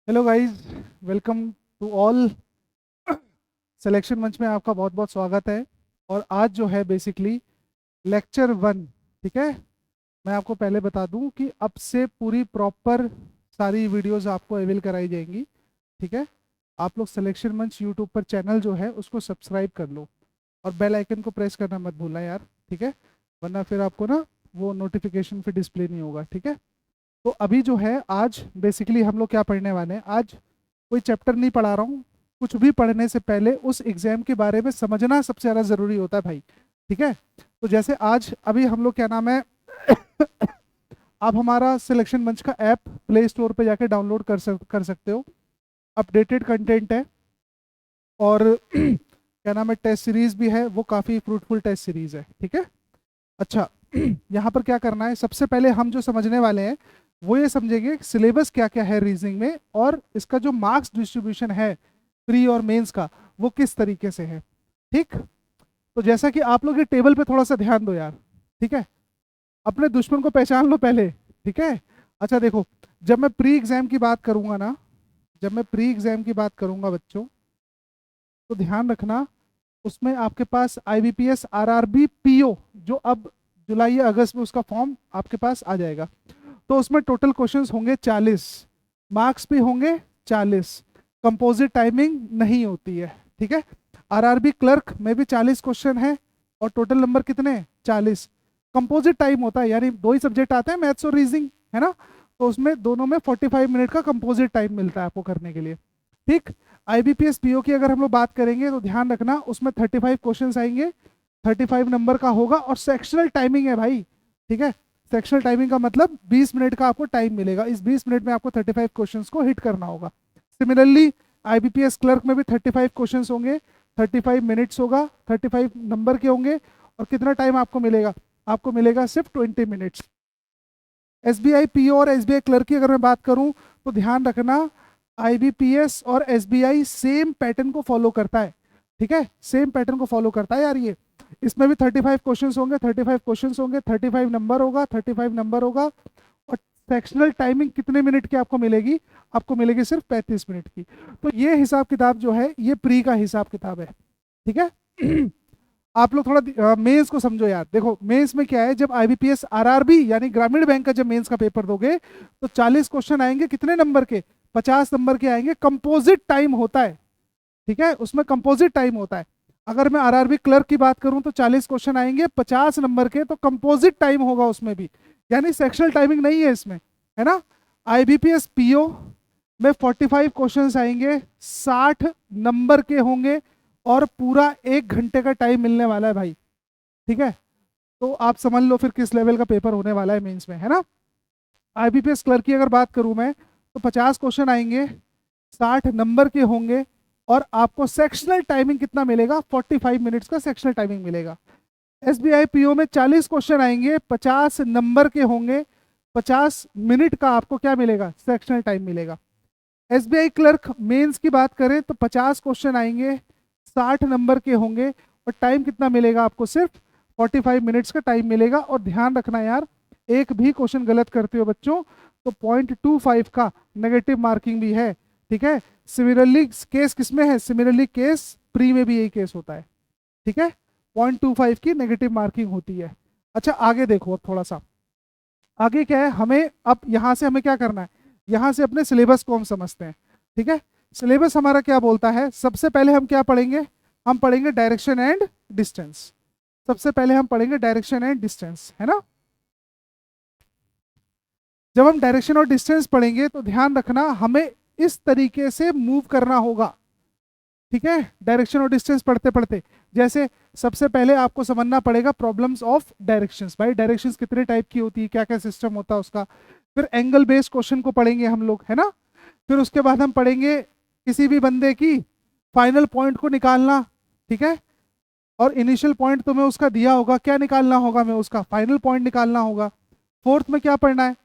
Hello guys, welcome to all. Selection मंच में आपका बहुत बहुत स्वागत है। और आज जो है बेसिकली लेक्चर वन। ठीक है। मैं आपको पहले बता दूं कि अब से पूरी प्रॉपर सारी वीडियोस आपको अवेल कराई जाएंगी। ठीक है। आप लोग सिलेक्शन मंच यूट्यूब पर चैनल जो है उसको सब्सक्राइब कर लो और बेल आइकन को प्रेस करना मत भूलना यार। ठीक है। वरना फिर आपको ना वो नोटिफिकेशन फिर डिस्प्ले नहीं होगा। ठीक है। तो अभी जो है आज बेसिकली हम लोग क्या पढ़ने वाले हैं। आज कोई चैप्टर नहीं पढ़ा रहा हूँ। कुछ भी पढ़ने से पहले उस एग्जाम के बारे में समझना सबसे ज़्यादा ज़रूरी होता है भाई। ठीक है। तो जैसे आज अभी हम लोग क्या नाम है आप हमारा सिलेक्शन मंच का ऐप प्ले स्टोर पे जाके डाउनलोड कर सकते हो। अपडेटेड कंटेंट है। और क्या नाम है टेस्ट सीरीज भी है, वो काफ़ी फ्रूटफुल टेस्ट सीरीज है। ठीक है। अच्छा, यहाँ पर क्या करना है, सबसे पहले हम जो समझने वाले हैं वो ये समझेंगे सिलेबस क्या क्या है रीजनिंग में, और इसका जो मार्क्स डिस्ट्रीब्यूशन है प्री और मेंस का, वो किस तरीके से है। ठीक। तो जैसा कि आप लोग ये टेबल पे थोड़ा सा ध्यान दो यार। ठीक है। अपने दुश्मन को पहचान लो पहले। ठीक है। अच्छा देखो, जब मैं प्री एग्जाम की बात करूंगा ना, जब मैं प्री एग्जाम की बात करूंगा बच्चों, तो ध्यान रखना उसमें आपके पास आईबीपीएस आरआरबी पीओ, जो अब जुलाई या अगस्त में उसका फॉर्म आपके पास आ जाएगा। तो उसमें टोटल क्वेश्चंस होंगे 40, मार्क्स भी होंगे 40। कंपोजिट टाइमिंग नहीं होती है। ठीक है। आरआरबी क्लर्क में भी 40 क्वेश्चन है और टोटल नंबर कितने हैं, 40। कंपोजिट टाइम होता है, यानी दो ही सब्जेक्ट आते हैं, मैथ्स और रीजनिंग, है ना। तो उसमें दोनों में 45 मिनट का कंपोजिट टाइम मिलता है आपको करने के लिए। ठीक। आईबीपीएस पीओ की अगर हम लोग बात करेंगे तो ध्यान रखना उसमें 35 क्वेश्चंस आएंगे, 35 नंबर का होगा, और सेक्शनल टाइमिंग है भाई। ठीक है। सेक्शनल टाइमिंग का मतलब 20 मिनट का आपको टाइम मिलेगा, इस 20 मिनट में आपको 35 क्वेश्चंस को हिट करना होगा। सिमिलरली आईबीपीएस क्लर्क में भी 35 क्वेश्चंस होंगे, 35 मिनट्स होगा, 35 नंबर के होंगे। और कितना टाइम आपको मिलेगा, आपको मिलेगा सिर्फ 20 मिनट्स। एसबीआई पीओ और एसबीआई क्लर्क की अगर मैं बात करूं तो ध्यान रखना आईबीपीएस और एसबीआई सेम पैटर्न को फॉलो करता है। ठीक है, सेम पैटर्न को फॉलो करता है यार ये। इसमें भी 35 क्वेश्चंस होंगे, 35 क्वेश्चंस होंगे, 35 नंबर होगा, 35 नंबर होगा। और सेक्शनल टाइमिंग कितने मिनट की आपको मिलेगी, आपको मिलेगी सिर्फ 35 मिनट की। तो ये हिसाब किताब जो है ये प्री का हिसाब किताब है। ठीक है। आप लोग थोड़ा मेंस को समझो यार। देखो मेंस में क्या है, जब आईबीपीएस आरआरबी यानी ग्रामीण बैंक का जब मेंस का पेपर दोगे तो 40 क्वेश्चन आएंगे, कितने नंबर के, 50 नंबर के आएंगे। कंपोजिट टाइम होता है। ठीक है, उसमें कंपोजिट टाइम होता है। अगर मैं आरआरबी क्लर्क की बात करूं तो 40 क्वेश्चन आएंगे 50 नंबर के, तो कंपोजिट टाइम होगा उसमें भी, यानी सेक्शनल टाइमिंग नहीं है इसमें, है ना। आईबीपीएस पीओ में 45 क्वेश्चंस आएंगे, 60 नंबर के होंगे, और पूरा 1 घंटे का टाइम मिलने वाला है भाई। ठीक है। तो आप समझ लो फिर किस लेवल का पेपर होने वाला है मेंस में, है ना। आईबीपीएस क्लर्क की अगर बात करूं मैं तो 50 क्वेश्चन आएंगे, 60 नंबर के होंगे, और आपको सेक्शनल टाइमिंग कितना मिलेगा, 45 मिनट्स का सेक्शनल टाइमिंग मिलेगा। एसबीआई पीओ में 40 क्वेश्चन आएंगे, 50 नंबर के होंगे, 50 मिनट का आपको क्या मिलेगा, सेक्शनल टाइम मिलेगा। एसबीआई क्लर्क मेंस की बात करें तो 50 क्वेश्चन आएंगे, 60 नंबर के होंगे, और टाइम कितना मिलेगा आपको, सिर्फ 45 मिनट्स का टाइम मिलेगा। और ध्यान रखना यार, एक भी क्वेश्चन गलत करते हो बच्चों तो 0.25 का नेगेटिव मार्किंग भी है। ठीक है। सिमिलरली केस किसमें है, सिमिलरली केस प्री में भी यही केस होता है। ठीक है। 0.25 की नेगेटिव मार्किंग होती है। अच्छा आगे देखो, अब थोड़ा सा आगे क्या है, हमें अब यहाँ से हमें क्या करना है, यहाँ से अपने सिलेबस को हम समझते हैं। ठीक है। सिलेबस हमारा क्या बोलता है, सबसे पहले हम क्या पढ़ेंगे, हम पढ़ेंगे डायरेक्शन एंड डिस्टेंस। सबसे पहले हम पढ़ेंगे डायरेक्शन एंड डिस्टेंस, है ना। जब हम डायरेक्शन और डिस्टेंस पढ़ेंगे तो ध्यान रखना हमें इस तरीके से मूव करना होगा। ठीक है। डायरेक्शन और डिस्टेंस पढ़ते पढ़ते, जैसे सबसे पहले आपको समझना पड़ेगा प्रॉब्लम्स ऑफ डायरेक्शंस। भाई डायरेक्शंस कितने टाइप की होती है, क्या क्या सिस्टम होता है उसका। फिर एंगल बेस्ड क्वेश्चन को पढ़ेंगे हम लोग, है ना। फिर उसके बाद हम पढ़ेंगे किसी भी बंदे की फाइनल पॉइंट को निकालना। ठीक है। और इनिशियल पॉइंट तुम्हें उसका दिया होगा, क्या निकालना होगा, हमें उसका फाइनल पॉइंट निकालना होगा। फोर्थ में क्या पढ़ना है,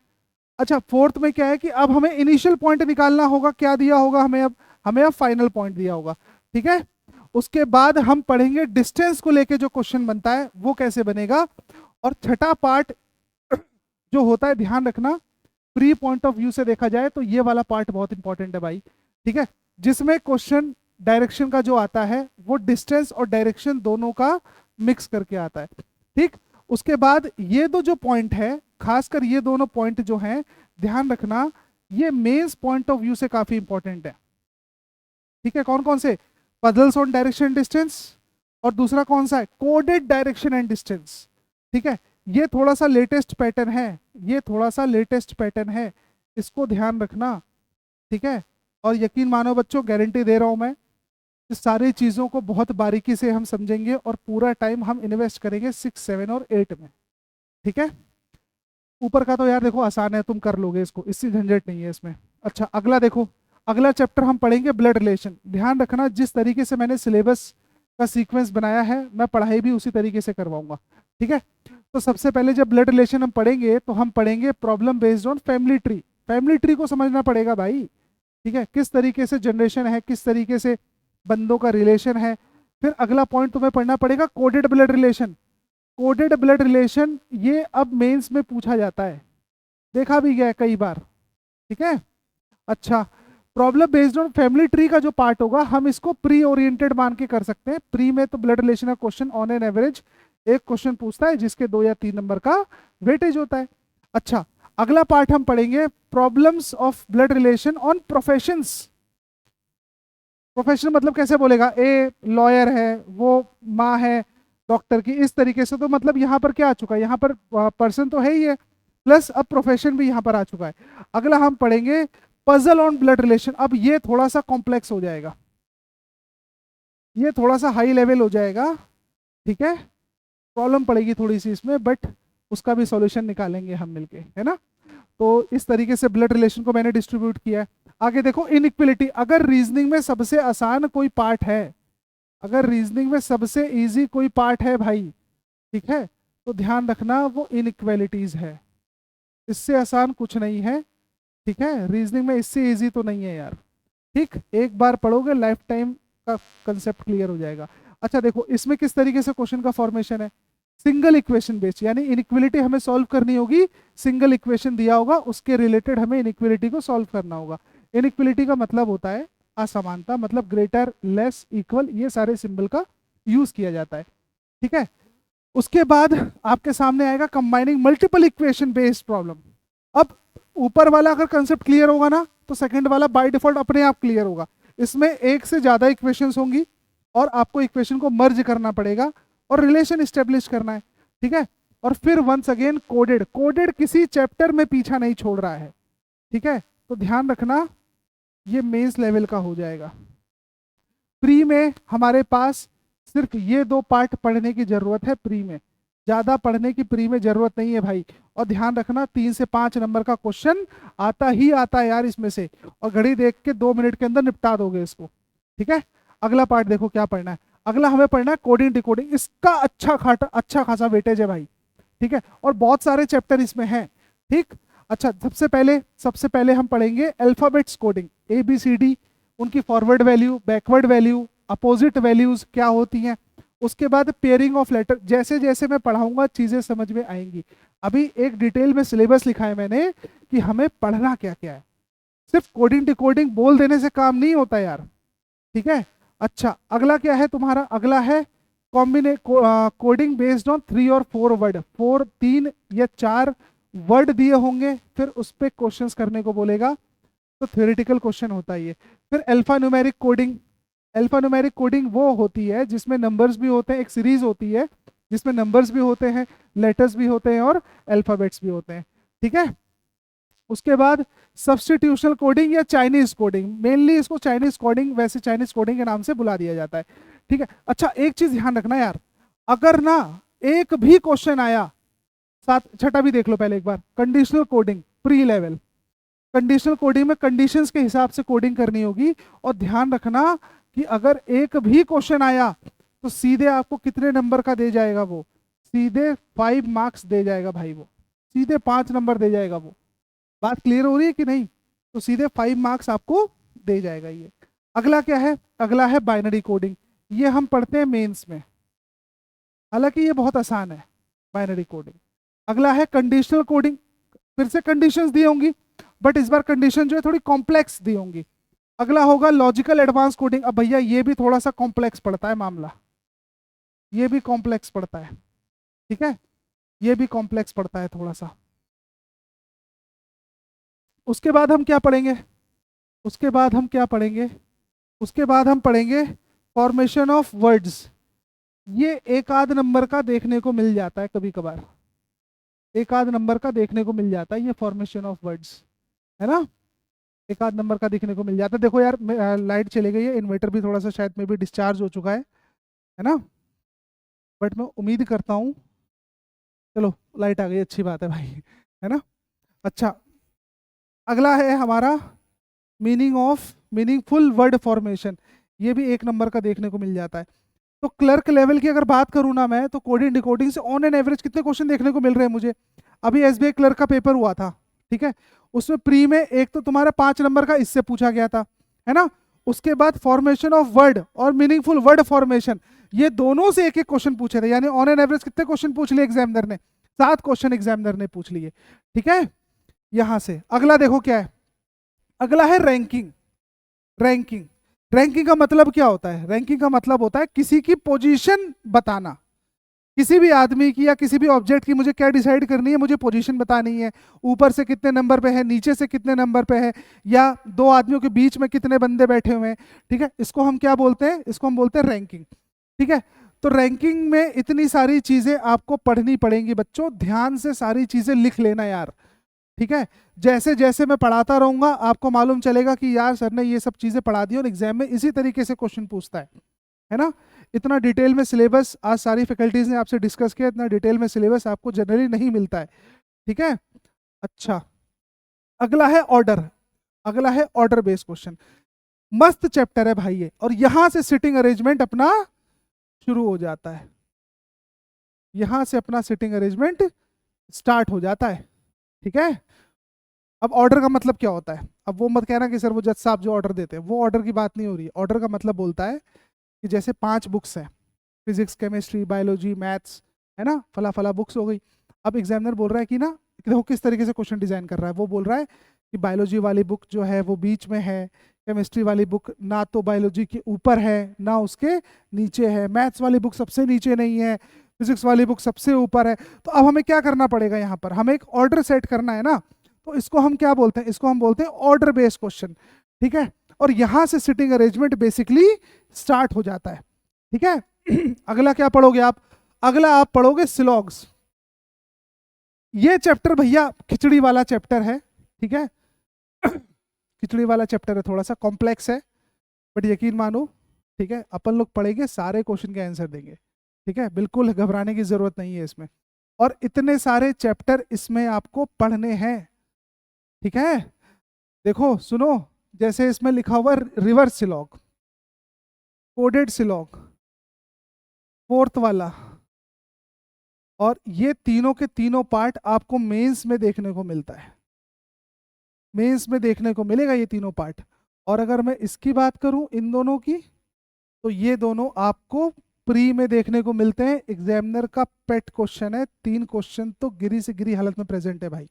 अच्छा फोर्थ में क्या है कि अब हमें इनिशियल पॉइंट निकालना होगा, क्या दिया होगा हमें, अब हमें अब फाइनल पॉइंट दिया होगा। ठीक है। उसके बाद हम पढ़ेंगे डिस्टेंस को लेके जो क्वेश्चन बनता है वो कैसे बनेगा। और छठा पार्ट जो होता है, ध्यान रखना, प्री पॉइंट ऑफ व्यू से देखा जाए तो ये वाला पार्ट बहुत इंपॉर्टेंट है भाई, ठीक है, जिसमें क्वेश्चन डायरेक्शन का जो आता है वो डिस्टेंस और डायरेक्शन दोनों का मिक्स करके आता है, ठीक। उसके बाद ये दो जो पॉइंट है, खासकर ये दोनों पॉइंट जो हैं, ध्यान रखना, ये मेंस पॉइंट ऑफ व्यू से काफी इंपॉर्टेंट है, ठीक है। कौन कौन से? पजल्स ऑन डायरेक्शन डिस्टेंस, और दूसरा कौन सा है? कोडेड डायरेक्शन एंड डिस्टेंस, ठीक है। ये थोड़ा सा लेटेस्ट पैटर्न है, ये थोड़ा सा लेटेस्ट पैटर्न है, इसको ध्यान रखना, ठीक है। और यकीन मानो बच्चों, गारंटी दे रहा हूं मैं, इस सारी चीज़ों को बहुत बारीकी से हम समझेंगे और पूरा टाइम हम इन्वेस्ट करेंगे 6, 7 और 8 में, ठीक है। ऊपर का तो यार देखो आसान है, तुम कर लोगे इसको, इससे झंझट नहीं है इसमें। अच्छा, अगला देखो, अगला चैप्टर हम पढ़ेंगे ब्लड रिलेशन। ध्यान रखना, जिस तरीके से मैंने सिलेबस का सीक्वेंस बनाया है, मैं पढ़ाई भी उसी तरीके से करवाऊंगा, ठीक है। तो सबसे पहले जब ब्लड रिलेशन हम पढ़ेंगे तो हम पढ़ेंगे problem based on family tree. Family tree को समझना पड़ेगा भाई, ठीक है, किस तरीके से जनरेशन है, किस तरीके से बंदों का रिलेशन है। फिर अगला पॉइंट तुम्हें पढ़ना पड़ेगा coded blood relation. Coded blood relation ये अब मेंस में पूछा जाता है, देखा भी गया है कई बार, ठीक है। अच्छा, problem based on family tree का जो पार्ट होगा, हम इसको प्री ओरिएंटेड मान के कर सकते हैं। प्री में तो ब्लड रिलेशन का क्वेश्चन ऑन एन एवरेज एक क्वेश्चन पूछता है जिसके 2 या 3 नंबर का वेटेज होता है। अच्छा, अगला पार्ट हम पढ़ेंगे problems of blood relation on professions. Profession मतलब कैसे बोलेगा, ए लॉयर है, वो माँ है डॉक्टर की, इस तरीके से। तो मतलब यहाँ पर क्या आ चुका है, यहाँ पर पर्सन तो है ही है, प्लस अब प्रोफेशन भी यहाँ पर आ चुका है। अगला हम पढ़ेंगे पजल ऑन ब्लड रिलेशन। अब ये थोड़ा सा कॉम्प्लेक्स हो जाएगा, ये थोड़ा सा हाई लेवल हो जाएगा, ठीक है। प्रॉब्लम पड़ेगी थोड़ी सी इसमें, बट उसका भी सॉल्यूशन निकालेंगे हम मिलके, है ना। तो इस तरीके से ब्लड रिलेशन को मैंने डिस्ट्रीब्यूट किया है। आगे देखो इनइक्वलिटी। अगर रीजनिंग में सबसे आसान कोई पार्ट है, अगर रीजनिंग में सबसे इजी कोई पार्ट है भाई, ठीक है, तो ध्यान रखना वो इनइक्वालिटीज है। इससे आसान कुछ नहीं है, ठीक है, रीजनिंग में इससे इजी तो नहीं है यार, ठीक। एक बार पढ़ोगे लाइफ टाइम का कंसेप्ट क्लियर हो जाएगा। अच्छा देखो, इसमें किस तरीके से क्वेश्चन का फॉर्मेशन है, सिंगल इक्वेशन बेस्ड, यानी इनइक्वालिटी हमें सॉल्व करनी होगी, सिंगल इक्वेशन दिया होगा, उसके रिलेटेड हमें इनइक्वालिटी को सॉल्व करना होगा। इनइक्वालिटी का मतलब होता है असमानता, मतलब ग्रेटर, लेस, इक्वल, ये सारे सिंबल का यूज किया जाता है, ठीक है। उसके बाद आपके सामने आएगा combining multiple equation based problem. अब ऊपर वाला अगर कंसेप्ट क्लियर होगा ना, तो सेकंड वाला बाय डिफॉल्ट अपने आप क्लियर होगा। इसमें एक से ज्यादा इक्वेशंस होंगी और आपको इक्वेशन को मर्ज करना पड़ेगा और रिलेशन स्टेब्लिश करना है, ठीक है। और फिर वंस अगेन कोडेड, कोडेड किसी चैप्टर में पीछा नहीं छोड़ रहा है, ठीक है। तो ध्यान रखना, ये मेंस लेवल का हो जाएगा। प्री में हमारे पास सिर्फ ये 2 पार्ट पढ़ने की जरूरत है, प्री में ज्यादा पढ़ने की प्री में जरूरत नहीं है भाई। और ध्यान रखना 3 से 5 नंबर का क्वेश्चन आता ही आता है यार इसमें से, और घड़ी देख के 2 मिनट के अंदर निपटा दोगे इसको, ठीक है। अगला पार्ट देखो क्या पढ़ना है, अगला हमें पढ़ना है कोडिंग डिकोडिंग। इसका अच्छा खासा वेटेज है भाई, ठीक है, और बहुत सारे चैप्टर इसमें हैं, ठीक। अच्छा, सबसे पहले हम पढ़ेंगे अल्फाबेट्स कोडिंग, ABCD, उनकी forward value, backward value, opposite values क्या होती हैं। उसके बाद पेयरिंग ऑफ लेटर। जैसे जैसे मैं पढ़ाऊंगा चीजें समझ में आएंगी। अभी एक डिटेल में सिलेबस लिखा है मैंने कि हमें पढ़ना क्या क्या है, सिर्फ कोडिंग डिकोडिंग बोल देने से काम नहीं होता यार, ठीक है। अच्छा, अगला क्या है तुम्हारा, अगला है कोडिंग बेस्ड ऑन 3 और 4 वर्ड, 3 या 4 वर्ड दिए होंगे, फिर उस पर क्वेश्चन करने को बोलेगा, तो थ्योरेटिकल क्वेश्चन होता है ये। फिर alpha numeric coding. Alpha numeric coding वो होती है जिसमें नंबर्स भी होते हैं, एक सीरीज होती है जिसमें नंबर्स भी होते हैं, लेटर्स भी होते हैं और अल्फाबेट्स भी होते हैं, ठीक है। उसके बाद सब्स्टिट्यूशनल कोडिंग या चाइनीज कोडिंग, मेनली इसको चाइनीज कोडिंग, वैसे चाइनीज कोडिंग के नाम से बुला दिया जाता है, ठीक है। अच्छा, एक चीज ध्यान रखना यार, अगर ना एक भी क्वेश्चन आया, साथ छठा भी देख लो पहले एक बार, conditional coding pre level. Conditional coding में कंडीशंस के हिसाब से कोडिंग करनी होगी, और ध्यान रखना कि अगर एक भी क्वेश्चन आया तो सीधे आपको कितने नंबर का दे जाएगा, वो सीधे 5 मार्क्स दे जाएगा भाई, वो सीधे 5 नंबर दे जाएगा वो। बात क्लियर हो रही है कि नहीं? तो सीधे 5 मार्क्स आपको दे जाएगा ये। अगला क्या है, अगला है बाइनरी कोडिंग। ये हम पढ़ते हैं मेंस में, हालांकि ये बहुत आसान है बाइनरी कोडिंग। अगला है कंडीशनल कोडिंग, फिर से कंडीशंस दी होंगी, बट इस बार कंडीशन जो है थोड़ी कॉम्प्लेक्स दी होंगी। अगला होगा लॉजिकल एडवांस कोडिंग। अब भैया ये भी थोड़ा सा कॉम्प्लेक्स पड़ता है मामला, ये भी कॉम्प्लेक्स पड़ता है, ठीक है, ये भी कॉम्प्लेक्स पड़ता है थोड़ा सा। उसके बाद हम क्या पढ़ेंगे, उसके बाद हम क्या पढ़ेंगे, उसके बाद हम पढ़ेंगे फॉर्मेशन ऑफ वर्ड्स। ये एक आध नंबर का देखने को मिल जाता है कभी कभार, एक आध नंबर का देखने को मिल जाता है ये फॉर्मेशन ऑफ वर्ड्स, है ना, एक आध नंबर का देखने को मिल जाता है। देखो यार लाइट चली गई है, इन्वर्टर भी थोड़ा सा शायद में भी डिस्चार्ज हो चुका है ना, बट मैं उम्मीद करता हूँ, चलो लाइट आ गई अच्छी बात है भाई, है ना। अच्छा, अगला है हमारा मीनिंगफुल वर्ड फॉर्मेशन। ये भी एक नंबर का देखने को मिल जाता है। तो क्लर्क लेवल की अगर बात करूँ ना मैं, तो कोडिंग डिकोडिंग से ऑन एन एवरेज कितने क्वेश्चन देखने को मिल रहे हैं मुझे। अभी एसबीआई क्लर्क का पेपर हुआ था, ठीक है, उसमें प्री में एक तो तुम्हारा 5 नंबर का इससे पूछा गया था, है ना। उसके बाद फॉर्मेशन ऑफ वर्ड और मीनिंगफुल वर्ड फॉर्मेशन, ये दोनों से एक एक क्वेश्चन पूछे थे, यानी ऑन एन एवरेज कितने क्वेश्चन पूछ लिए एग्जामिनर ने, 7 क्वेश्चन एग्जामिनर ने पूछ लिए, ठीक है। यहां से अगला देखो क्या है, अगला है रैंकिंग। रैंकिंग, रैंकिंग का मतलब क्या होता है, रैंकिंग का मतलब होता है किसी की पोजीशन बताना, किसी भी आदमी की या किसी भी ऑब्जेक्ट की मुझे क्या डिसाइड करनी है, मुझे पोजीशन बतानी है, ऊपर से कितने नंबर पे है, नीचे से कितने नंबर पे है, या दो आदमियों के बीच में कितने बंदे बैठे हुए हैं, ठीक है, इसको हम क्या बोलते हैं, इसको हम बोलते हैं रैंकिंग, ठीक है। तो रैंकिंग में इतनी सारी चीजें आपको पढ़नी पड़ेंगी बच्चों, ध्यान से सारी चीजें लिख लेना यार, ठीक है। जैसे जैसे मैं पढ़ाता रहूंगा आपको मालूम चलेगा कि यार सर ने ये सब चीजें पढ़ा दी और एग्जाम में इसी तरीके से क्वेश्चन पूछता है ना। इतना डिटेल में सिलेबस आज सारी फैकल्टीज ने आपसे डिस्कस किया, इतना डिटेल में सिलेबस आपको जनरली नहीं मिलता है, ठीक है। अच्छा, अगला है ऑर्डर, अगला है ऑर्डर बेस्ड क्वेश्चन। मस्त चैप्टर है भाई ये, और यहां से सिटिंग अरेंजमेंट अपना शुरू हो जाता है, यहां से अपना सिटिंग अरेंजमेंट स्टार्ट हो जाता है, ठीक है। अब ऑर्डर का मतलब क्या होता है, अब वो मत कहना कि सर वो जज साहब जो ऑर्डर देते हैं, वो ऑर्डर की बात नहीं हो रही है। ऑर्डर का मतलब बोलता है कि जैसे 5 बुक्स हैं, फिजिक्स केमिस्ट्री बायोलॉजी मैथ्स, है ना, फला फला बुक्स हो गई। अब एग्जामिनर बोल रहा है कि ना, देखो किस तरीके से क्वेश्चन डिजाइन कर रहा है, वो बोल रहा है कि बायोलॉजी वाली बुक जो है वो बीच में है, केमिस्ट्री वाली बुक ना तो बायोलॉजी के ऊपर है ना उसके नीचे है, मैथ्स वाली बुक सबसे नीचे नहीं है, फिजिक्स वाली बुक सबसे ऊपर है। तो अब हमें क्या करना पड़ेगा, यहाँ पर हमें एक ऑर्डर सेट करना है ना, तो इसको हम क्या बोलते हैं, इसको हम बोलते हैं ऑर्डर बेस्ड क्वेश्चन, ठीक है। और यहां से सिटिंग अरेंजमेंट बेसिकली स्टार्ट हो जाता है, ठीक है। अगला क्या पढ़ोगे आप, अगला आप पढ़ोगे सिलॉग्स। ये चैप्टर भैया खिचड़ी वाला चैप्टर है, ठीक है। खिचड़ी वाला चैप्टर है, थोड़ा सा कॉम्प्लेक्स है, बट यकीन मानो, ठीक है, अपन लोग पढ़ेंगे सारे क्वेश्चन के आंसर देंगे, ठीक है, बिल्कुल घबराने की जरूरत नहीं है इसमें। और इतने सारे चैप्टर इसमें आपको पढ़ने हैं, ठीक है। देखो सुनो, जैसे इसमें लिखा हुआ रिवर्स सिलॉग, कोडेड सिलॉग, फोर्थ वाला, और ये तीनों के तीनों पार्ट आपको मेंस में देखने को मिलता है, मेंस में देखने को मिलेगा ये तीनों पार्ट। और अगर मैं इसकी बात करूं इन दोनों की, तो ये दोनों आपको प्री में देखने को मिलते हैं, एग्जामिनर का पेट क्वेश्चन है, 3 क्वेश्चन तो गिरी से गिरी हालत में प्रेजेंट है भाई।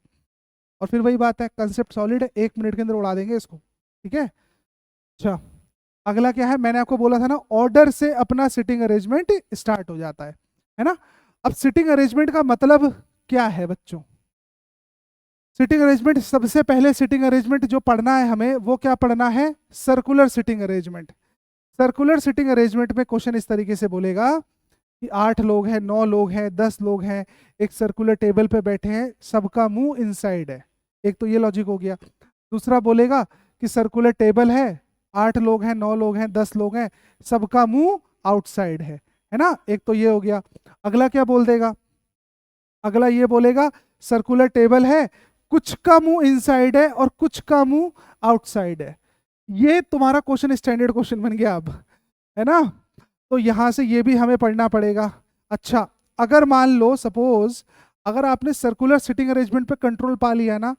और फिर वही बात है, कंसेप्ट सॉलिड है, 1 मिनट के अंदर उड़ा देंगे इसको, ठीक है। अच्छा, अगला क्या है, मैंने आपको बोला था ना, ऑर्डर से अपना सिटिंग अरेंजमेंट स्टार्ट हो जाता है ना। अब सिटिंग अरेंजमेंट का मतलब क्या है बच्चों, सिटिंग अरेंजमेंट, सबसे पहले सिटिंग अरेंजमेंट जो पढ़ना है हमें, वो क्या पढ़ना है, circular sitting arrangement. Circular sitting arrangement में क्वेश्चन इस तरीके से बोलेगा कि 8 लोग हैं, 9 लोग हैं, 10 लोग हैं, एक सर्कुलर टेबल पे बैठे हैं, सबका मुंह इनसाइड है, एक तो ये लॉजिक हो गया। दूसरा बोलेगा कि सर्कुलर टेबल है, 8 लोग हैं, 9 लोग हैं, 10 लोग हैं, सबका मुंह आउटसाइड है ना, एक तो ये हो गया। अगला क्या बोल देगा, अगला ये बोलेगा सर्कुलर टेबल है, कुछ का मुंह इनसाइड है और कुछ का मुंह आउटसाइड है। ये तुम्हारा क्वेश्चन स्टैंडर्ड क्वेश्चन बन गया अब, है ना। तो यहां से ये भी हमें पढ़ना पड़ेगा। अच्छा, अगर मान लो सपोज अगर आपने सर्कुलर सिटिंग अरेंजमेंट पे कंट्रोल पा लिया ना,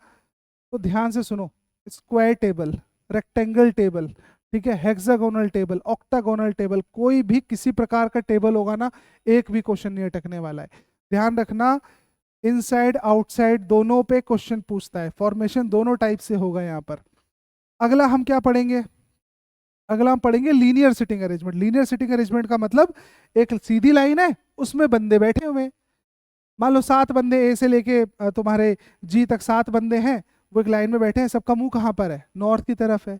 तो ध्यान से सुनो, स्क्वायर टेबल, रेक्टेंगल टेबल, ठीक है, हेक्सागोनल टेबल, ऑक्टागोनल टेबल, कोई भी किसी प्रकार का टेबल होगा ना, एक भी क्वेश्चन नहीं अटकने वाला है। ध्यान रखना, इनसाइड आउटसाइड दोनों पे क्वेश्चन पूछता है, फॉर्मेशन दोनों टाइप से होगा यहाँ पर। अगला हम क्या पढ़ेंगे? अगला हम पढ़ेंगे linear sitting arrangement. Linear sitting arrangement का मतलब एक सीधी लाइन है, उसमें बंदे बैठे हुए हैं। मान लो 7 बंदे ए से लेके तुम्हारे जी तक 7 बंदे हैं, वो एक लाइन में बैठे हैं, सबका मुंह कहाँ पर है? नॉर्थ की तरफ है।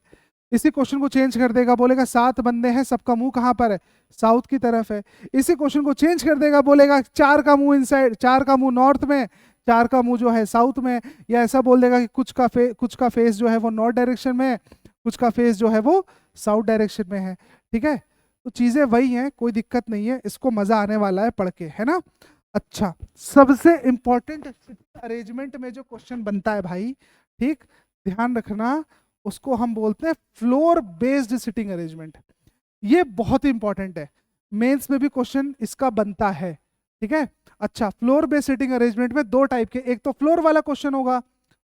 इसी क्वेश्चन को चेंज कर देगा, बोलेगा 7 बंदे हैं, सबका मुंह कहाँ पर है? साउथ की तरफ है। इसी क्वेश्चन को चेंज कर देगा, बोलेगा 4 का मुंह इनसाइड, 4 का मुंह नॉर्थ में, 4 का मुंह जो है साउथ में। या ऐसा बोल देगा कि कुछ का फेस जो है वो नॉर्थ डायरेक्शन में है, कुछ का फेस जो है वो साउथ डायरेक्शन में है। ठीक है, तो चीजें वही हैं, कोई दिक्कत नहीं है, इसको मजा आने वाला है पढ़ के, है ना। अच्छा, सबसे इंपॉर्टेंट अरेंजमेंट में जो क्वेश्चन बनता है भाई, ठीक, ध्यान रखना, उसको हम बोलते हैं फ्लोर बेस्ड सिटिंग अरेंजमेंट। ये बहुत इंपॉर्टेंट है, मेंस में भी क्वेश्चन इसका बनता है। ठीक है, अच्छा, फ्लोर बेस्ड सिटिंग अरेंजमेंट में दो टाइप के, एक तो फ्लोर वाला क्वेश्चन होगा,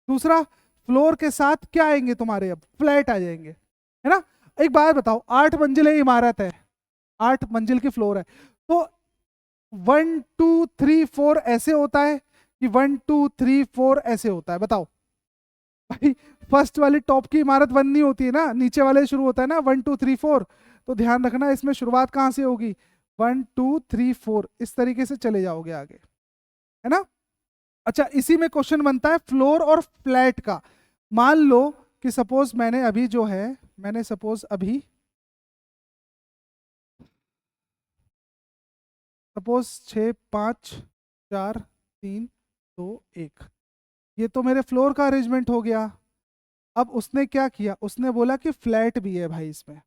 दूसरा फ्लोर के साथ क्या आएंगे तुम्हारे, अब फ्लैट आ जाएंगे, है ना। एक बात बताओ, 8 मंजिले इमारत है, 8 मंजिल की फ्लोर है, तो 1 2 3 4 ऐसे होता है कि 1 2 3 4 ऐसे होता है? बताओ भाई, फर्स्ट वाली टॉप की इमारत 1 नहीं होती है ना, नीचे वाले शुरू होता है ना 1 2 3 4। तो ध्यान रखना, इसमें शुरुआत कहाँ से होगी? 1 2 3 4, इस तरीके से चले जाओगे आगे, है ना। अच्छा, इसी में क्वेश्चन बनता है फ्लोर और फ्लैट का। मान लो कि सपोज मैंने अभी जो है, मैंने सपोज अभी सपोज 6 5 4 3 2 1, ये तो मेरे फ्लोर का अरेंजमेंट हो गया। अब उसने क्या किया, उसने बोला कि फ्लैट भी है भाई इसमें,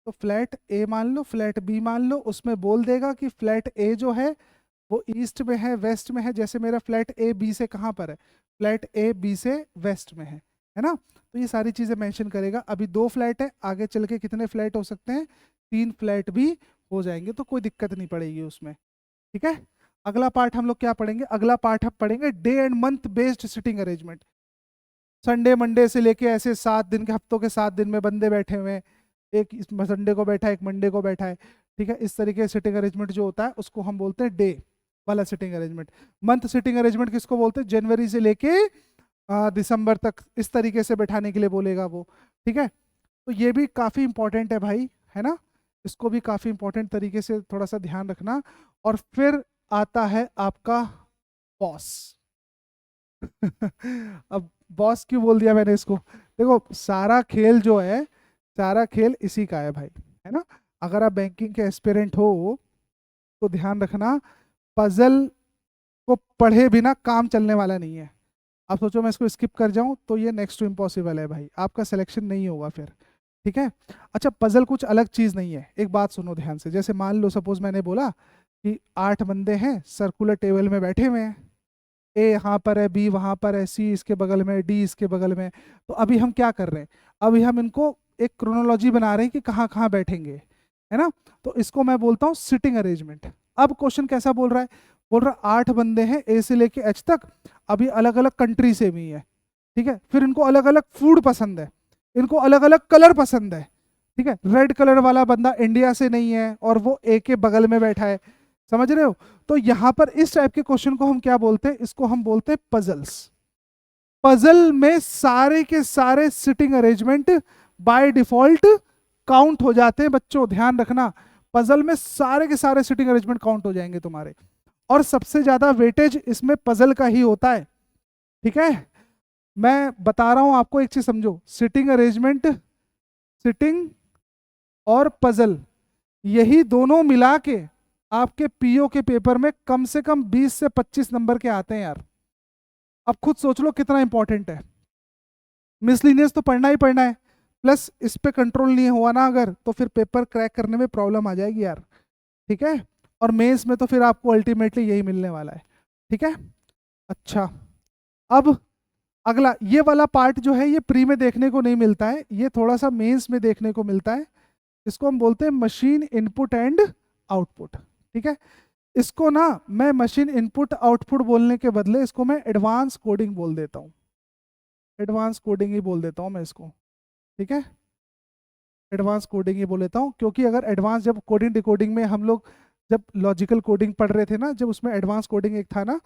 तो फ्लैट ए मान लो, फ्लैट बी मान लो, उसमें बोल देगा कि फ्लैट ए जो है वो ईस्ट में है, वेस्ट में है। जैसे मेरा फ्लैट ए बी से कहाँ पर है? फ्लैट ए बी से वेस्ट में है ना। तो ये सारी चीज़ें मेंशन करेगा। अभी 2 फ्लैट है, आगे चल के कितने फ्लैट हो सकते हैं? 3 फ्लैट भी हो जाएंगे, तो कोई दिक्कत नहीं पड़ेगी उसमें। ठीक है, अगला पार्ट हम लोग क्या पढ़ेंगे? अगला पार्ट हम पढ़ेंगे day and month based sitting arrangement. Sunday Monday से लेके ऐसे 7 दिन के, हफ्तों के 7 दिन में बंदे बैठे हुए हैं, एक संडे को बैठा है, एक मंडे को बैठा है। ठीक है, इस तरीके से सिटिंग अरेंजमेंट जो होता है उसको हम बोलते हैं डे वाला sitting arrangement. Month sitting arrangement किसको बोलते हैं? जनवरी से लेके दिसंबर तक, इस तरीके से बैठाने के लिए बोलेगा वो। ठीक है, तो ये भी काफ़ी इंपॉर्टेंट है भाई, है ना। इसको भी काफ़ी इंपॉर्टेंट तरीके से थोड़ा सा ध्यान रखना। और फिर आता है आपका बॉस। अब बॉस क्यों बोल दिया मैंने इसको? देखो, सारा खेल जो है, सारा खेल इसी का है भाई, है ना। अगर आप बैंकिंग के एस्पिरेंट हो तो ध्यान रखना, पजल को पढ़े बिना काम चलने वाला नहीं है। आप सोचो मैं इसको स्किप कर जाऊं तो ये नेक्स्ट टू इम्पॉसिबल है भाई, आपका सिलेक्शन नहीं होगा फिर। ठीक है, अच्छा, पजल कुछ अलग चीज़ नहीं है। एक बात सुनो ध्यान से, जैसे मान लो सपोज मैंने बोला कि 8 बंदे हैं, सर्कुलर टेबल में बैठे हुए हैं, ए यहाँ पर है, बी वहाँ पर है, सी इसके बगल में, डी इसके बगल में। तो अभी हम क्या कर रहे हैं? अभी हम इनको एक क्रोनोलॉजी बना रहे हैं कि कहाँ कहाँ बैठेंगे, है ना। तो इसको मैं बोलता हूँ सिटिंग अरेंजमेंट। अब क्वेश्चन कैसा बोल रहा है? बोल रहा है 8 बंदे हैं ए से लेके एच तक, अभी अलग अलग कंट्री से भी है। ठीक है, फिर इनको अलग अलग फूड पसंद है, इनको अलग अलग कलर पसंद है। ठीक है, रेड कलर वाला बंदा इंडिया से नहीं है और वो ए के बगल में बैठा है, समझ रहे हो। तो यहाँ पर इस टाइप के क्वेश्चन को हम क्या बोलते हैं? इसको हम बोलते हैं पजल्स। पजल में सारे के सारे sitting arrangement by default count हो जाते हैं बच्चों, ध्यान रखना। पजल में सारे के सारे सिटिंग अरेंजमेंट काउंट हो जाएंगे तुम्हारे, और सबसे ज्यादा वेटेज इसमें पजल का ही होता है। ठीक है, मैं बता रहा हूं आपको, एक चीज समझो, सिटिंग अरेंजमेंट, सिटिंग और पजल, यही दोनों मिला के आपके पीओ के पेपर में कम से कम 20 से 25 नंबर के आते हैं यार। अब खुद सोच लो कितना इंपॉर्टेंट है। मिसलिनियस तो पढ़ना ही पढ़ना है, प्लस इस पे कंट्रोल नहीं हुआ ना अगर, तो फिर पेपर क्रैक करने में प्रॉब्लम आ जाएगी यार। ठीक है, और मेंस में तो फिर आपको अल्टीमेटली यही मिलने वाला है। ठीक है, अच्छा, अब अगला ये वाला पार्ट जो है, ये प्री में देखने को नहीं मिलता है, ये थोड़ा सा मेंस में देखने को मिलता है। इसको हम बोलते हैं मशीन इनपुट एंड आउटपुट। ठीक है, इसको ना मैं मशीन इनपुट आउटपुट बोलने के बदले इसको मैं एडवांस कोडिंग बोल देता हूँ, एडवांस कोडिंग ही बोल देता हूँ मैं इसको। ठीक है, एडवांस कोडिंग ही बोल देता हूँ, क्योंकि अगर एडवांस, जब कोडिंग डिकोडिंग में हम लोग जब लॉजिकल कोडिंग पढ़ रहे थे ना, जब उसमें एडवांस कोडिंग एक था ना,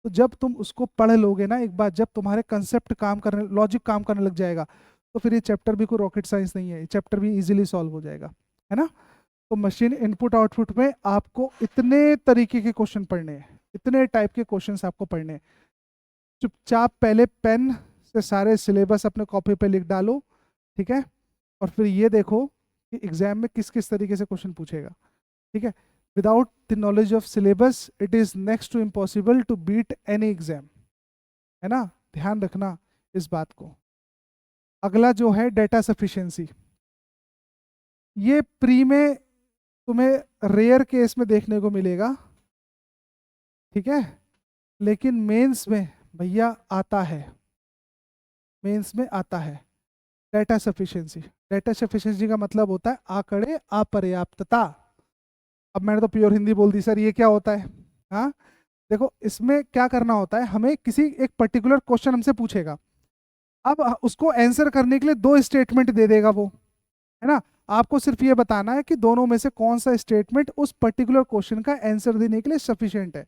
तो जब तुम उसको पढ़ लोगे ना एक बार, जब तुम्हारे कंसेप्ट काम करने, लॉजिक काम करने लग जाएगा, तो फिर ये चैप्टर भी कोई रॉकेट साइंस नहीं है, ये चैप्टर भी इजीली सॉल्व हो जाएगा, है ना। तो मशीन इनपुट आउटपुट में आपको इतने तरीके के क्वेश्चन पढ़ने हैं, इतने टाइप के क्वेश्चंस आपको पढ़ने हैं। चुपचाप पहले पेन से सारे सिलेबस अपने कॉपी पे लिख डालो, ठीक है, और फिर ये देखो कि एग्जाम में किस किस तरीके से क्वेश्चन पूछेगा, ठीक है। Without the knowledge of syllabus it is next to impossible to beat any exam, है ना, ध्यान रखना इस बात को। अगला जो है डेटा सफिशिएंसी, ये प्री में तुम्हें रेयर केस में देखने को मिलेगा, ठीक है, लेकिन मेंस में भैया आता है, मेंस में आता है डेटा सफिशिएंसी। डेटा सफिशिएंसी का मतलब होता है आंकड़े अपर्याप्तता। अब मैंने तो प्योर हिंदी बोल दी सर, ये क्या होता है। हाँ, देखो इसमें क्या करना होता है, हमें किसी एक पर्टिकुलर क्वेश्चन हमसे पूछेगा, अब उसको आंसर करने के लिए दो स्टेटमेंट दे देगा वो, है ना। आपको सिर्फ ये बताना है कि दोनों में से कौन सा स्टेटमेंट उस पर्टिकुलर क्वेश्चन का आंसर देने के लिए सफिशिएंट है।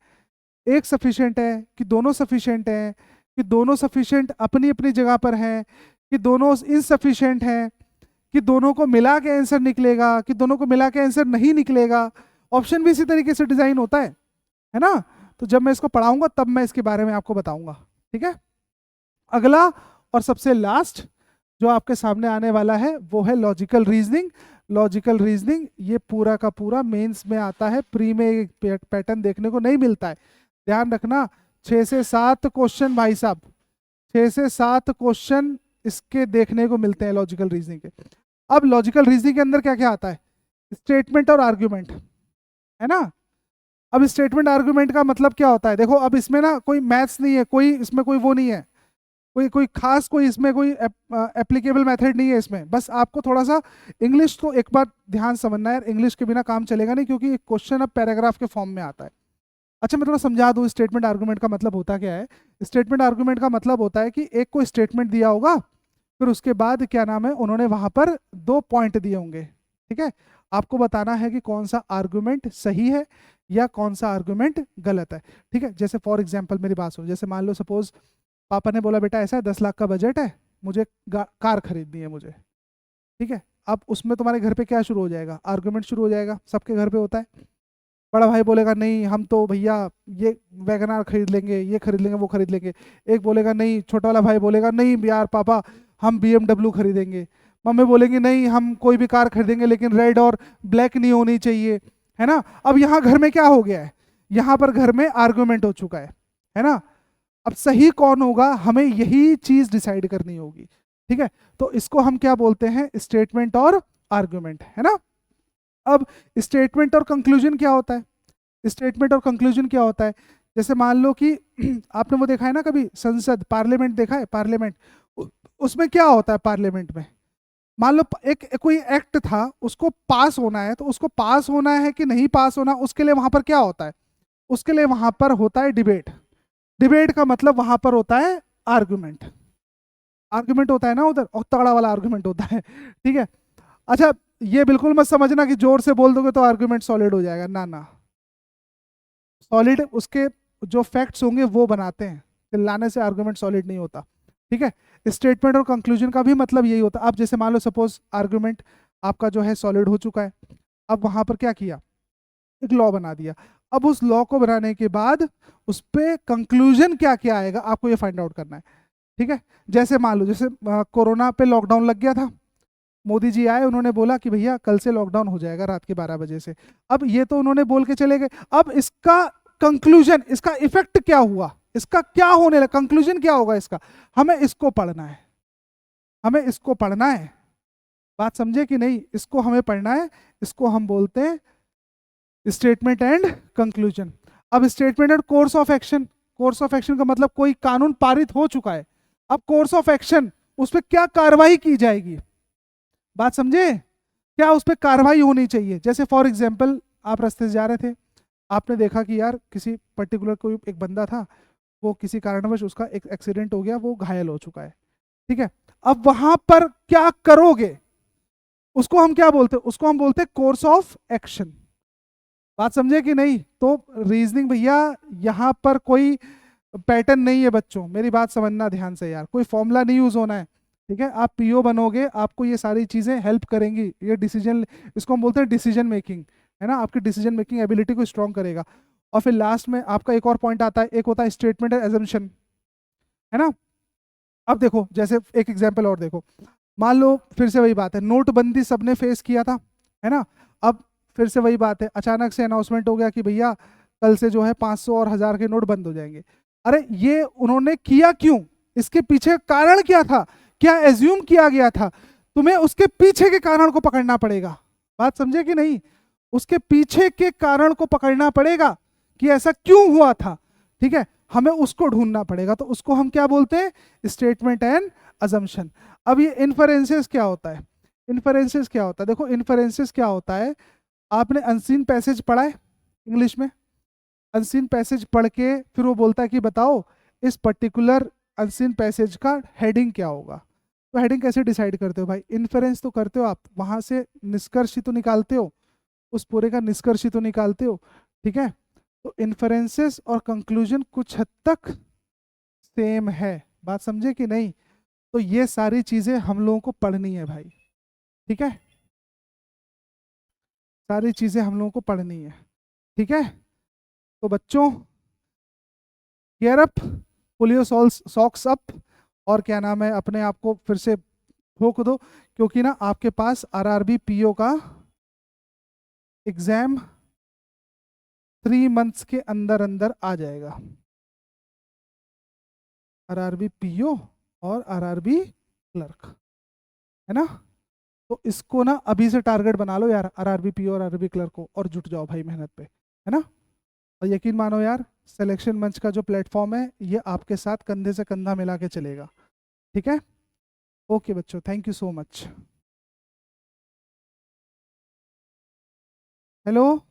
एक सफिशिएंट है कि दोनों सफिशिएंट है, कि दोनों सफिशिएंट अपनी अपनी जगह पर हैं, कि दोनों इनसफिशिएंट हैं, कि दोनों को मिला के आंसर निकलेगा, कि दोनों को मिला के आंसर नहीं निकलेगा। ऑप्शन भी इसी तरीके से डिजाइन होता है ना। तो जब मैं इसको पढ़ाऊंगा तब मैं इसके बारे में आपको बताऊंगा, ठीक है। अगला और सबसे लास्ट जो आपके सामने आने वाला है वो है लॉजिकल रीजनिंग। लॉजिकल रीजनिंग ये पूरा का पूरा मेंस में आता है, प्री में एक पैटर्न देखने को नहीं मिलता है। ध्यान रखना 6 से 7 क्वेश्चन भाई साहब, 6 से 7 क्वेश्चन इसके देखने को मिलते हैं लॉजिकल रीजनिंग के। अब लॉजिकल रीजनिंग के अंदर क्या क्या आता है, स्टेटमेंट और आर्ग्यूमेंट, है ना। अब स्टेटमेंट आर्ग्यूमेंट का मतलब क्या होता है, देखो अब इसमें ना कोई मैथ्स नहीं है, कोई इसमें कोई वो नहीं है, कोई कोई खास कोई इसमें कोई एप्लीकेबल मेथड नहीं है इसमें। बस आपको थोड़ा सा इंग्लिश तो एक बार ध्यान समझना है, इंग्लिश के बिना काम चलेगा नहीं, क्योंकि क्वेश्चन अब पैराग्राफ के फॉर्म में आता है। अच्छा मैं थोड़ा समझा दूं स्टेटमेंट आर्गुमेंट का मतलब होता क्या है। स्टेटमेंट आर्गुमेंट का मतलब होता है कि एक को स्टेटमेंट दिया होगा, फिर उसके बाद क्या नाम है, उन्होंने वहां पर 2 पॉइंट दिए होंगे, ठीक है। आपको बताना है कि कौन सा आर्गुमेंट सही है या कौन सा आर्गुमेंट गलत है, ठीक है। जैसे फॉर एग्जाम्पल मेरी बात सुनो, जैसे मान लो सपोज पापा ने बोला बेटा ऐसा है 10 लाख का बजट है, मुझे कार खरीदनी है मुझे, ठीक है। अब उसमें तुम्हारे घर पे क्या शुरू हो जाएगा, आर्गुमेंट शुरू हो जाएगा, सबके घर पे होता है। बड़ा भाई बोलेगा नहीं हम तो भैया ये वैगनार खरीद लेंगे, ये खरीद लेंगे, वो खरीद लेंगे। एक बोलेगा नहीं, छोटा वाला भाई बोलेगा नहीं यार पापा हम BMW खरीदेंगे। मम्मी बोलेंगे नहीं हम कोई भी कार खरीदेंगे लेकिन रेड और ब्लैक नहीं होनी चाहिए, है ना। अब यहाँ घर में क्या हो गया है, यहाँ पर घर में आर्गुमेंट हो चुका है ना। अब सही कौन होगा हमें यही चीज डिसाइड करनी होगी, ठीक है। तो इसको हम क्या बोलते हैं, स्टेटमेंट और आर्गुमेंट, है ना। अब स्टेटमेंट और कंक्लूजन क्या होता है, स्टेटमेंट और कंक्लूजन क्या होता है, जैसे मान लो कि आपने वो देखा है ना कभी संसद पार्लियामेंट देखा है, पार्लियामेंट उसमें क्या होता है पार्लियामेंट में, मान लो एक कोई एक्ट था उसको पास होना है, तो उसको पास होना है कि नहीं पास होना, उसके लिए वहां पर क्या होता है, उसके लिए वहां पर होता है डिबेट। डिबेट का मतलब वहां पर होता है आर्गुमेंट, आर्गुमेंट होता है ना उधर, और तगड़ा वाला आर्गुमेंट होता है, ठीक है। अच्छा ये बिल्कुल मत समझना कि जोर से बोल दोगे तो आर्गुमेंट सॉलिड हो जाएगा, ना ना, सॉलिड उसके जो फैक्ट्स होंगे वो बनाते हैं, चिल्लाने से आर्गुमेंट सॉलिड नहीं होता, ठीक है। स्टेटमेंट और कंक्लूजन का भी मतलब यही होता है। अब जैसे मान लो सपोज आर्गुमेंट आपका जो है सॉलिड हो चुका है, अब वहां पर क्या किया, एक लॉ बना दिया। अब उस लॉ को बनाने के बाद उस पर कंक्लूजन क्या क्या आएगा आपको ये फाइंड आउट करना है, ठीक है। जैसे मान लो जैसे कोरोना पे लॉकडाउन लग गया था, मोदी जी आए उन्होंने बोला कि भैया कल से लॉकडाउन हो जाएगा रात के 12 बजे से। अब ये तो उन्होंने बोल के चले गए, अब इसका कंक्लूजन, इसका इफेक्ट क्या हुआ, इसका क्या होने लगा, कंक्लूजन क्या होगा इसका, हमें इसको पढ़ना है, हमें इसको पढ़ना है। बात समझे कि नहीं, इसको हमें पढ़ना है, इसको हम बोलते हैं स्टेटमेंट एंड कंक्लूजन। अब statement and course of action, course of action का मतलब कोई कानून पारित हो चुका है, अब कोर्स ऑफ एक्शन उस पर क्या कार्रवाई की जाएगी, बात समझे, क्या उस पर कार्रवाई होनी चाहिए। जैसे फॉर एग्जाम्पल आप रास्ते से जा रहे थे, आपने देखा कि यार किसी पर्टिकुलर कोई एक बंदा था, वो किसी कारणवश उसका एक एक्सीडेंट हो गया, वो घायल हो चुका है, ठीक है। अब वहां पर क्या करोगे, उसको हम क्या बोलते हैं, उसको हम बोलते हैं कोर्स ऑफ एक्शन। बात समझे कि नहीं। तो रीजनिंग भैया यहाँ पर कोई पैटर्न नहीं है बच्चों, मेरी बात समझना ध्यान से यार, कोई फॉर्मूला नहीं यूज होना है, ठीक है। आप पीओ बनोगे, आपको ये सारी चीजें हेल्प करेंगी, ये डिसीजन, इसको हम बोलते हैं डिसीजन मेकिंग, है ना, आपकी डिसीजन मेकिंग एबिलिटी को स्ट्रॉन्ग करेगा। और फिर लास्ट में आपका एक और पॉइंट आता है, एक होता है स्टेटमेंट एंड एजम्पशन, है ना। अब देखो, जैसे एक एग्जांपल और देखो, मान लो फिर से वही बात है, नोटबंदी सबने फेस किया था, है ना। अब फिर से वही बात है, अचानक से अनाउंसमेंट हो गया कि भैया कल से जो है 500 और 1000 के नोट बंद हो जाएंगे। अरे ये उन्होंने किया क्यों, इसके पीछे कारण क्या था, क्या एज्यूम किया गया था, तुम्हें उसके पीछे के कारण को पकड़ना पड़ेगा। बात समझे कि नहीं, उसके पीछे के कारण को पकड़ना पड़ेगा कि ऐसा क्यों हुआ था, ठीक है, हमें उसको ढूंढना पड़ेगा। तो उसको हम क्या बोलते हैं, स्टेटमेंट एंड अजम्पशन। अब ये इन्फरेंसेस क्या होता है, इन्फरेंसेस क्या होता है, देखो इन्फरेंसेस क्या होता है, आपने अनसीन पैसेज पढ़ा है इंग्लिश में, अनसीन पैसेज पढ़ के फिर वो बोलता है कि बताओ इस पर्टिकुलर अनसीन पैसेज का हेडिंग क्या होगा। तो हेडिंग कैसे डिसाइड करते हो भाई, इन्फरेंस तो करते हो आप, वहां से निष्कर्ष ही तो निकालते हो, उस पूरे का निष्कर्ष ही तो निकालते हो, ठीक है। तो इन्फरेंसेस और कंक्लूजन कुछ हद तक सेम है, बात समझे कि नहीं। तो ये सारी चीजें हम लोगों को पढ़नी है भाई, ठीक है, सारी चीजें हम लोगों को पढ़नी है, ठीक है। तो बच्चों gear up, pull your socks up, और क्या नाम है, अपने आप को फिर से ठोक दो, क्योंकि ना आपके पास आरआरबी पीओ का एग्जाम 3 मंथ्स के अंदर अंदर आ जाएगा, आरआरबी पीओ और आरआरबी क्लर्क, है ना। तो इसको ना अभी से टारगेट बना लो यार, आरआरबी पीओ और आरआरबी क्लर्क को, और जुट जाओ भाई मेहनत पे, है ना। और यकीन मानो यार, सिलेक्शन मंच का जो प्लेटफॉर्म है ये आपके साथ कंधे से कंधा मिला के चलेगा, ठीक है। ओके बच्चों, thank you so much. Hello.